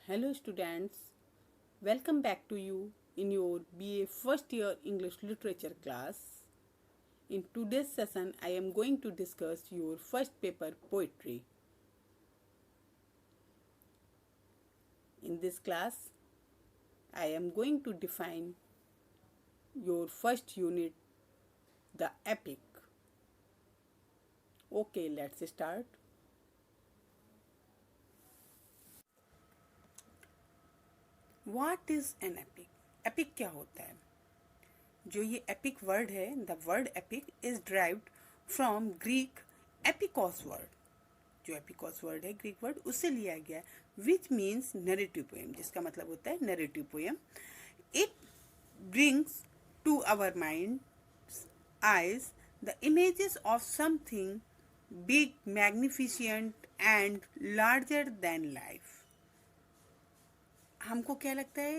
Hello students, welcome back to you in your BA first year English literature class. In today's session I am going to discuss your first paper poetry. In this class I am going to define your first unit, the epic. Okay, let's start. What is an epic? Epic क्या होता है? जो ये epic word है, the word epic is derived from Greek epikos word. जो epikos word है Greek word उससे लिया गया है, विच मीन्स नरेटिव पोएम, जिसका मतलब होता है narrative poem. It brings to our mind eyes the images of something big, magnificent and larger than life. हमको क्या लगता है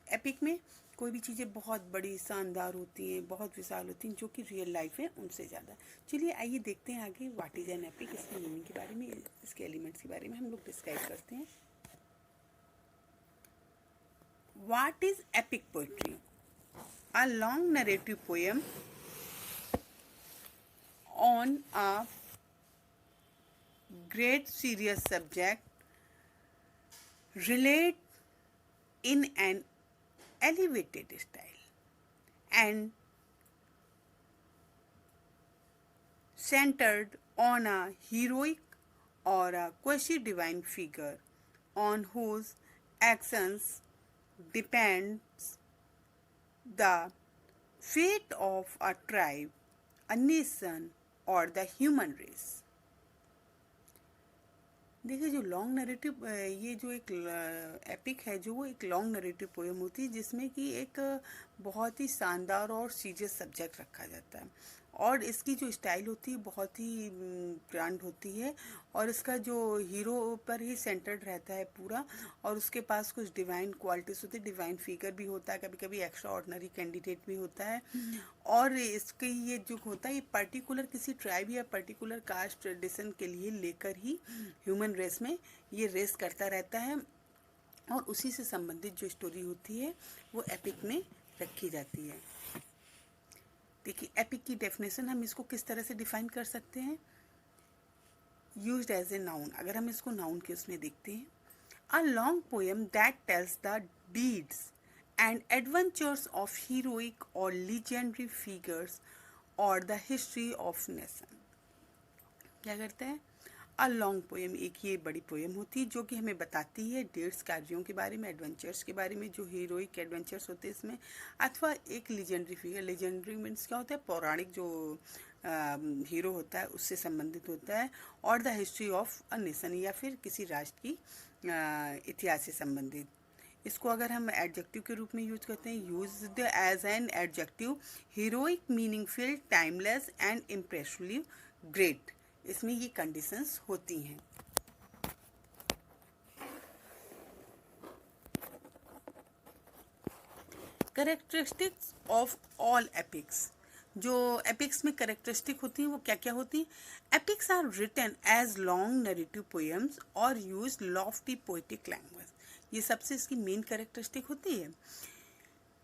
एपिक में? कोई भी चीज़ें बहुत बड़ी शानदार होती हैं, बहुत विशाल होती हैं, जो कि रियल लाइफ है उनसे ज़्यादा. चलिए आइए देखते हैं आगे व्हाट इज़ एन एपिक. इसके मीनिंग के बारे में, इसके एलिमेंट्स के बारे में हम लोग डिस्क्राइब करते हैं. What is epic poetry? A long narrative poem on a great serious subject, relate in an elevated style and centered on a heroic or a quasi-divine figure on whose actions depends the fate of a tribe, a nation or the human race. देखिए, जो long narrative, ये जो एक epic है, जो वो एक long narrative poem होती है जिसमें कि एक बहुत ही शानदार और सीरियस सब्जेक्ट रखा जाता है, और इसकी जो स्टाइल होती है बहुत ही ग्रैंड होती है, और इसका जो हीरो पर ही सेंटर्ड रहता है पूरा, और उसके पास कुछ डिवाइन क्वालिटीज़ होती है, डिवाइन फिगर भी होता है, कभी कभी एक्स्ट्रा ऑर्डिनरी कैंडिडेट भी होता है. और इसके ये जो होता है ये पर्टिकुलर किसी ट्राइब या पर्टिकुलर कास्ट ट्रेडिशन के लिए लेकर ही ह्यूमन रेस में ये रेस करता रहता है, और उसी से संबंधित जो स्टोरी होती है वो एपिक में रखी जाती है. देखिए, एपिक की डेफिनेशन हम इसको किस तरह से डिफाइन कर सकते हैं. यूज्ड एज ए नाउन, अगर हम इसको नाउन के उसमें देखते हैं, a long poem that tells the deeds and adventures of heroic or legendary figures or the history of nation. क्या करते हैं? अ लॉन्ग पोएम, एक ये बड़ी पोएम होती है जो कि हमें बताती है डेट्स, कार्यों के बारे में, एडवेंचर्स के बारे में, जो हीरोइक एडवेंचर्स होते हैं इसमें, अथवा एक लीजेंडरी फिगर. लीजेंडरी मीन्स क्या होता है? पौराणिक जो हीरो होता है उससे संबंधित होता है, और the history of a nation, या फिर किसी राष्ट्र की इतिहास से संबंधित. इसको अगर हम एडजेक्टिव के रूप में यूज करते हैं, used as an adjective, heroic, meaningful, timeless and impressive, great. इसमें ये कंडीशंस होती हैं. Characteristics of all epics. जो एपिक्स में कैरेक्टरिस्टिक होती हैं वो क्या क्या होती हैं? Epics are written as long narrative poems और यूज लॉफ्टी पोएटिक लैंग्वेज. ये सबसे इसकी मेन कैरेक्टरिस्टिक होती है.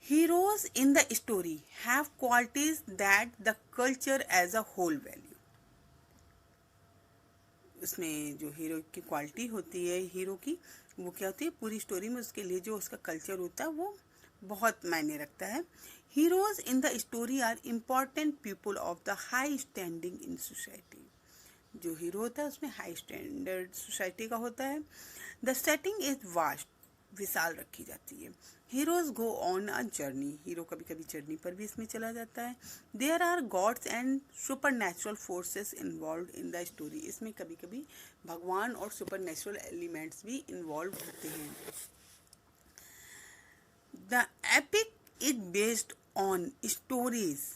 Heroes in the story have qualities that the culture as a whole value. उसमें जो हीरो की क्वालिटी होती है, हीरो की, वो क्या होती है? पूरी स्टोरी में उसके लिए जो उसका कल्चर होता है वो बहुत मायने रखता है. Heroes in the story are important people of the high standing in society. जो हीरो होता है उसमें हाई स्टैंडर्ड सोसाइटी का होता है. द सेटिंग इज वास्ट, विशाल रखी जाती है. Heroes go on a journey, hero कभी कभी जर्नी पर भी इसमें चला जाता है. There are gods and supernatural forces involve in the story. इसमें कभी कभी भगवान और सुपर नेचुरल एलिमेंट्स भी इन्वॉल्व होते हैं. The epic is based on stories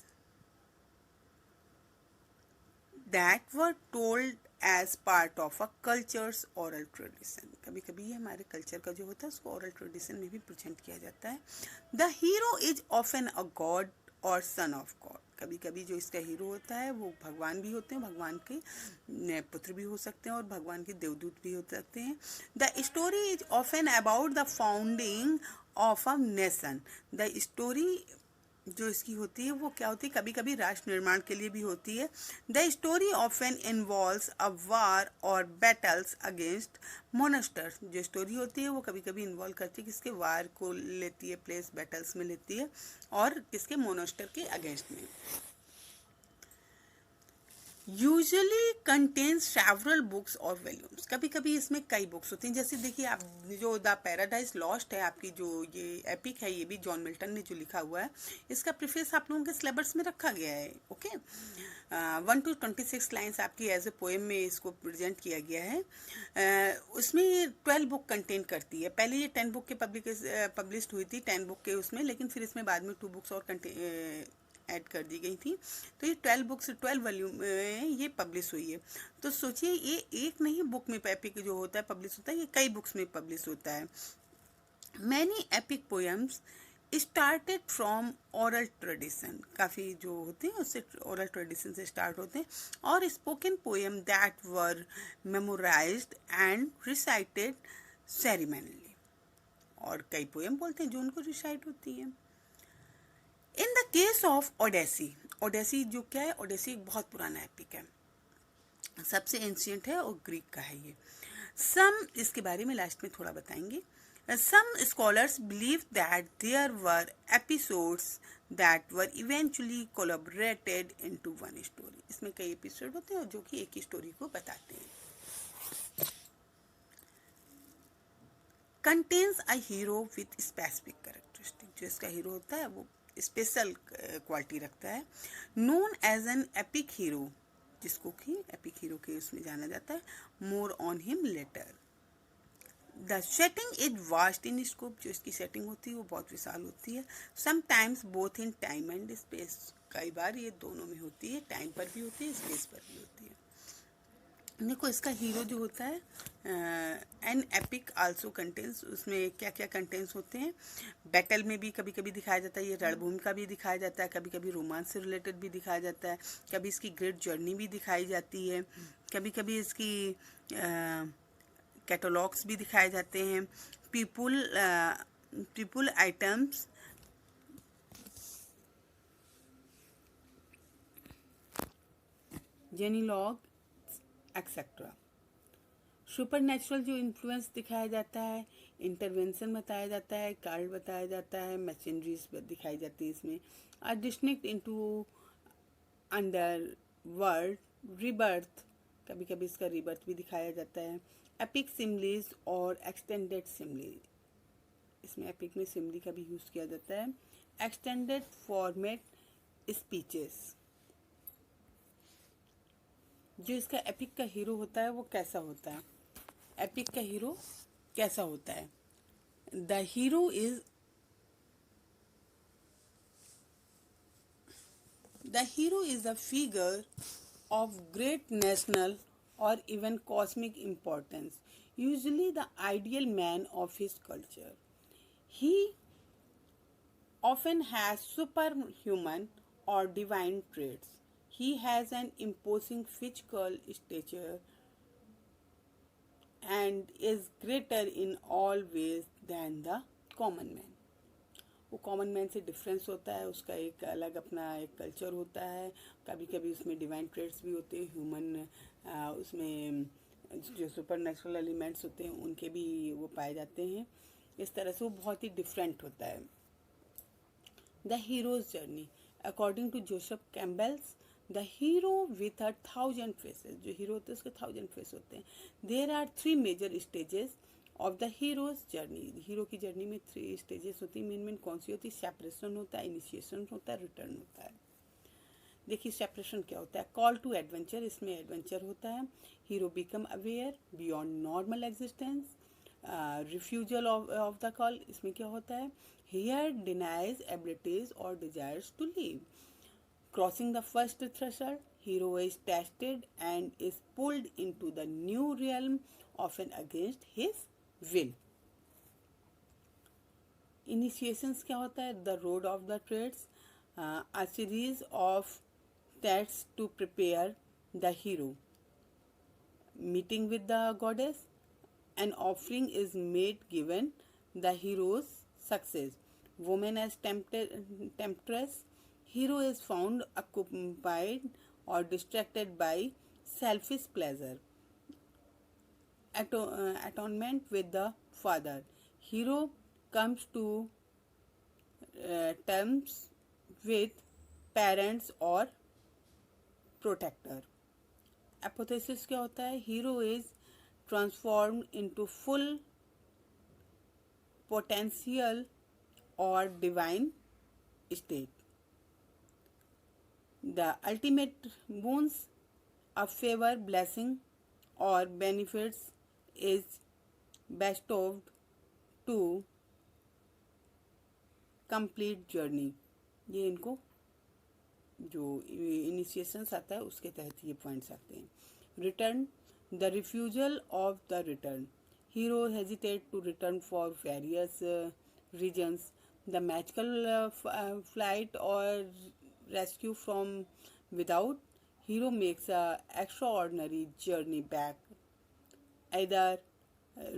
that were told as part of a culture's oral tradition. कभी कभी ये हमारे कल्चर का जो होता है उसको oral tradition में भी प्रेजेंट किया जाता है. The hero is often a god or son of god. कभी कभी जो इसका हीरो होता है वो भगवान भी होते हैं, भगवान के पुत्र भी हो सकते हैं और भगवान के देवदूत भी हो सकते हैं। The story is often about the founding of a nation. The story जो इसकी होती है वो क्या होती है, कभी कभी राष्ट्र निर्माण के लिए भी होती है। The story often involves a war और बैटल्स अगेंस्ट मोनेस्टर्स। जो स्टोरी होती है वो कभी कभी इन्वॉल्व करती है किसके, वार को लेती है प्लेस, बैटल्स में लेती है और किसके, मोनेस्टर के अगेंस्ट में। यूजली कंटेन्स सेवरल बुक्स और वॉल्यूम्स। कभी कभी इसमें कई बुक्स होती हैं, जैसे देखिए आप जो द पैराडाइज लॉस्ट है, आपकी जो ये एपिक है, ये भी जॉन मिल्टन ने जो लिखा हुआ है, इसका प्रीफेस आप लोगों के सिलेबस में रखा गया है। ओके, 1 to 26 लाइन्स आपकी एज ए पोएम में इसको प्रेजेंट किया गया है। उसमें ये 12 बुक कंटेन करती है। पहले ये 10 बुक के पब्लिश्ड हुई थी, 10 बुक के उसमें, लेकिन फिर इसमें बाद में 2 बुक्स और ऐड कर दी गई थी। तो ये 12 बुक्स 12 वॉल्यूम में ये पब्लिश हुई है। तो सोचिए ये एक नहीं बुक में एपिक जो होता है पब्लिश होता है, ये कई बुक्स में पब्लिश होता है। Many epic poems started from oral tradition. काफ़ी जो होते हैं उससे ओरल ट्रेडिशन से स्टार्ट होते हैं। और spoken poem that were memorised and recited ceremonially. और कई पोएम बोलते हैं जो उनको रिसाइट होती हैं। In the case of Odyssey, Odyssey जो क्या है, ओडेसी एक बहुत पुराना एपिक है, सबसे एंशियंट है और ग्रीक का है ये। सम, इसके बारे में लास्ट में थोड़ा बताएंगे। Some scholars believe that there were episodes that were eventually collaborated into one story. इसमें कई एपिसोड होते हैं और जो कि एक ही स्टोरी को बताते हैं। Contains a hero with specific characteristic. जो इसका हीरो होता है वो स्पेशल क्वालिटी रखता है। Known as an epic hero, जिसको कि एपिक हीरो के उसमें जाना जाता है। More on him later. The setting is vast in scope. जो इसकी सेटिंग होती है वो बहुत विशाल होती है। Sometimes both in time and space. कई बार ये दोनों में होती है, टाइम पर भी होती है, स्पेस पर भी होती है। देखो इसका हीरो जो होता है, एन एपिक आल्सो कंटेंस, उसमें क्या क्या कंटेंस होते हैं। बैटल में भी कभी कभी दिखाया जाता है, ये रणभूमि का भी दिखाया जाता है, कभी कभी रोमांस से रिलेटेड भी दिखाया जाता है, कभी इसकी ग्रेट जर्नी भी दिखाई जाती है, कभी कभी इसकी कैटलॉग्स भी दिखाए जाते हैं। People items, genealogy etcetera. Supernatural जो इन्फ्लुएंस दिखाया जाता है, इंटरवेंशन बताया जाता है, कार्ड बताया जाता है, मशीनरीज दिखाई जाती है इसमें। A distinct into under world rebirth, कभी कभी इसका रिबर्थ भी दिखाया जाता है। एपिक सिमलीज और एक्सटेंडेड सिमली, इसमें एपिक में सिमली का भी यूज़ किया जाता है। Extended format speeches. जो इसका एपिक का हीरो होता है वो कैसा होता है, एपिक का हीरो कैसा होता है। The hero is a figure of great national or even cosmic importance, usually the ideal man of his culture. He often has superhuman or divine traits. He has an imposing physical stature and is greater in all ways than the common man. वो common man से difference होता है, उसका एक अलग अपना एक culture होता है, कभी कभी उसमें डिवाइन ट्रेड्स भी होते हैं, ह्यूमन उसमें जो सुपर नेचुरल एलिमेंट्स होते हैं उनके भी वो पाए जाते हैं। इस तरह से वो बहुत ही डिफरेंट होता है। The hero's journey according to Joseph Campbell's, the hero with 1000 faces. जो हीरो होते हैं उसके 1000 फेस होते हैं। There are 3 major stages of the hero's journey. Hero की जर्नी में 3 स्टेजेस होती है। मेन कौन सी होती है, सेपरेशन होता है, इनिशिएशन होता है, रिटर्न होता है। देखिए सेपरेशन क्या होता है, कॉल टू एडवेंचर, इसमें एडवेंचर होता है। Hero become aware beyond normal existence, refusal of the call, इसमें क्या होता है, हियर डिनाइज एबिलिटीज और desires to leave. Crossing the first threshold, hero is tested and is pulled into the new realm often against his will. Initiations क्या होता है, the road of the trades, a series of tests to prepare the hero. Meeting with the goddess, an offering is made given the hero's success. Woman as temptress, hero is found occupied or distracted by selfish pleasure. Atonement with the father, hero comes to terms with parents or protector. Apotheosis क्या होता है? Hero is transformed into full potential और divine state. The ultimate boons, a favor, blessing or benefits is bestowed to complete journey. ये इनको जो इनिशिएशंस आता है उसके तहत ये पॉइंट्स आते हैं. Return, the refusal of the return, hero hesitate to return for various reasons. The magical flight और rescue from without, hero makes a extraordinary journey back, either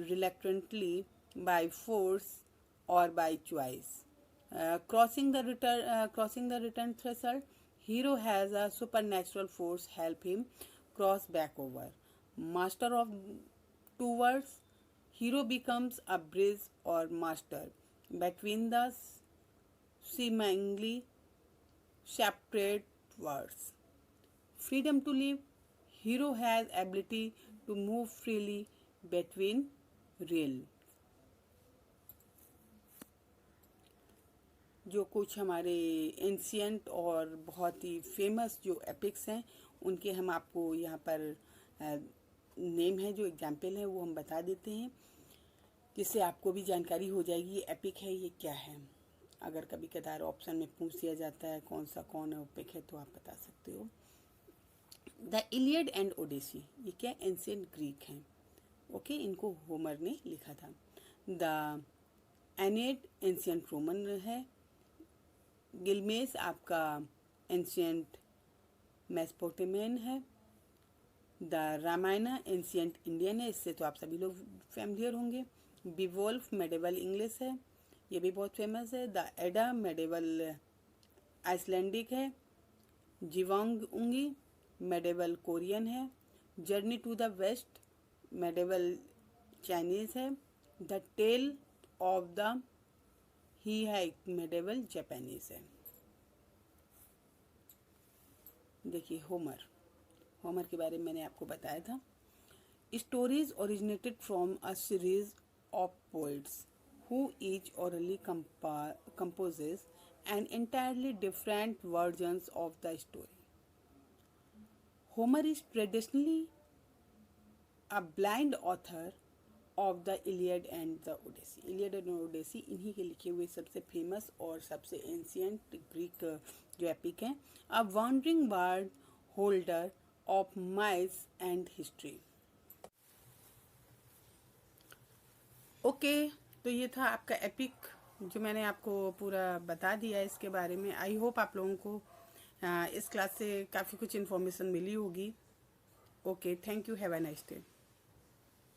reluctantly, by force or by choice. Crossing the return threshold, hero has a supernatural force help him cross back over. Master of two worlds, hero becomes a bridge or master between the seemingly separate worlds. Freedom to live, hero has ability to move freely between realms. जो कुछ हमारे ancient और बहुत ही famous जो epics हैं उनके हम आपको यहाँ पर नेम है, जो एग्जाम्पल है वो हम बता देते हैं, जिससे आपको भी जानकारी हो जाएगी ये एपिक है ये क्या है. अगर कभी कदार ऑप्शन में पूछ दिया जाता है कौन एपिक है तो आप बता सकते हो. द इलियड एंड ओडेसी, ये क्या एंशियंट ग्रीक हैं. ओके, इनको होमर ने लिखा था. द एनेड एंशियंट रोमन है. गिलमेस आपका एंशियंट मेसोपोटामियन है. द रामायण एंशियंट इंडियन है, इससे तो आप सभी लोग फैमिलियर होंगे. बीवोल्फ मेडिवल इंग्लिश है, ये भी बहुत फेमस है. द एडा मेडिवल आइसलैंडिक है. जीवांग उंगी मेडिवल कोरियन है. Journey to the West medieval Chinese है. द टेल ऑफ द ही है मेडिवल जापानीज है. देखिए होमर के बारे में मैंने आपको बताया था. Stories originated from a series of poets who each orally composes an entirely different versions of the story. Homer is traditionally a blind author of the Iliad and the Odyssey. Iliad and Odyssey इन्हीं के लिखे हुए सबसे famous और सबसे ancient Greek जो epic हैं. A wandering bard, holder of myths and history. Okay, तो ये था आपका एपिक जो मैंने आपको पूरा बता दिया है इसके बारे में. आई होप आप लोगों को इस क्लास से काफ़ी कुछ इन्फॉर्मेशन मिली होगी. Okay, thank you, have a nice day.